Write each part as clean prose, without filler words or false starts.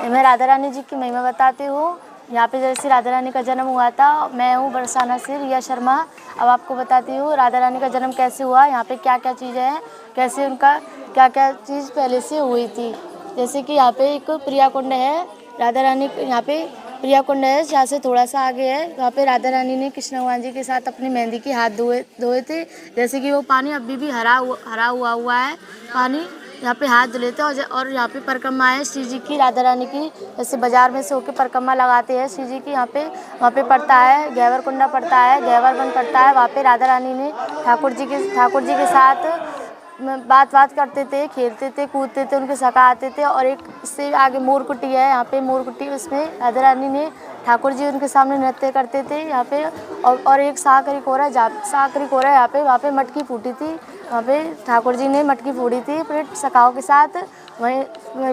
मैं राधा रानी जी की महिमा बताती हूँ। यहाँ पे जैसे राधा रानी का जन्म हुआ था, मैं हूँ बरसाना से रिया शर्मा। अब आपको बताती हूँ राधा रानी का जन्म कैसे हुआ, यहाँ पे क्या क्या चीज़ें हैं, कैसे उनका क्या क्या चीज़ पहले से हुई थी। जैसे कि यहाँ पे एक प्रिया कुंड है, राधा रानी यहाँ पे प्रिया कुंड है, यहाँ से थोड़ा सा आगे है। वहाँ पे राधा रानी ने कृष्ण भगवान जी के साथ अपनी मेहंदी के हाथ धोए थे। जैसे कि वो पानी अभी भी हरा हुआ है पानी, यहाँ पे हाथ धुले थे। और यहाँ पे परिक्रमा है श्री जी की, राधा रानी की। जैसे बाजार में से होकर परिक्रमा लगाते हैं श्री जी की, वहाँ पे पड़ता है गहवर कुंडा पड़ता है, गहवर बन पड़ता है। वहाँ पे राधा रानी ने ठाकुर जी के साथ बात करते थे, खेलते थे, कूदते थे, उनके सखा आते थे। और एक इससे आगे मोर कुटी है, यहाँ पे मोर कुटी, उसमें राधा रानी ने ठाकुर जी उनके सामने नृत्य करते थे यहाँ पे। और एक साकरी कोरा यहाँ पे, वहाँ पे मटकी फूटी थी, वहाँ पे ठाकुर जी ने मटकी फोड़ी थी अपने सखाओं के साथ। वहीं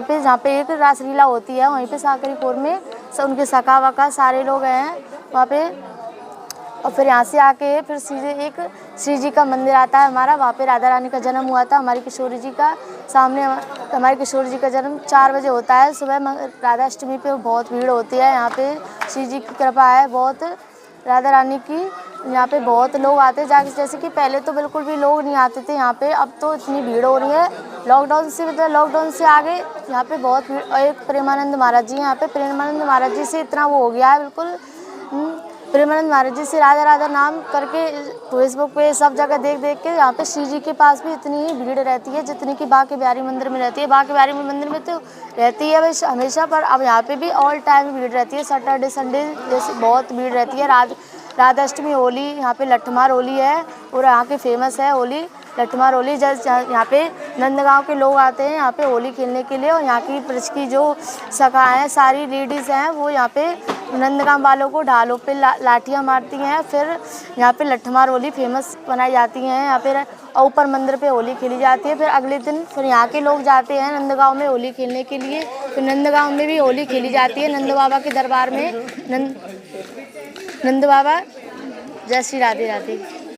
पे जहाँ पे एक रासलीला होती है, वहीं पे साकरी कोर में उनके सखा वखा सारे लोग हैं वहाँ पे। और फिर यहाँ से आके फिर सीधे एक श्री जी का मंदिर आता है हमारा, वहाँ पे राधा रानी का जन्म हुआ था। हमारी किशोरी जी का सामने हमारी किशोरी जी का जन्म 4 बजे होता है सुबह। राधा अष्टमी पे बहुत भीड़ होती है यहाँ पे, श्री जी की कृपा है बहुत, राधा रानी की। यहाँ पे बहुत लोग आते हैं जैसे कि पहले तो बिल्कुल भी लोग नहीं आते थे यहाँ पे, अब तो इतनी भीड़ हो रही है। लॉकडाउन से आगे यहाँ पे बहुत भीड़। और एक प्रेमानंद महाराज जी यहाँ पे, प्रेमानंद महाराज जी से इतना वो हो गया है बिल्कुल। प्रेमानंद महाराज जी से राधा राधा नाम करके फेसबुक पे सब जगह देख के यहाँ पे श्री जी के पास भी इतनी ही भीड़ रहती है जितनी कि बांके बिहारी मंदिर में रहती है। बांके बिहारी मंदिर में तो रहती है वैसे हमेशा, पर अब यहाँ पे भी ऑल टाइम भीड़ रहती है। सैटरडे संडे जैसे बहुत भीड़ रहती है। राधा अष्टमी, होली, यहाँ पे लठमार होली है और यहाँ की फेमस है होली, लठमार होली। यहाँ पे नंदगांव के लोग आते हैं यहाँ पे होली खेलने के लिए। और यहाँ की ब्रज की जो सखा हैं, सारी लेडीज़ हैं, वो यहाँ पे नंदगांव वालों को ढालों पे लाठियाँ मारती हैं। फिर यहाँ पे लठमार होली फेमस बनाई जाती है यहाँ पे, और ऊपर मंदिर पे होली खेली जाती है। फिर अगले दिन फिर यहाँ के लोग जाते हैं नंदगांव में होली खेलने के लिए। फिर नंदगांव में भी होली खेली जाती है नंद बाबा के दरबार में। नंद बाबा, जय श्री राधे राधे।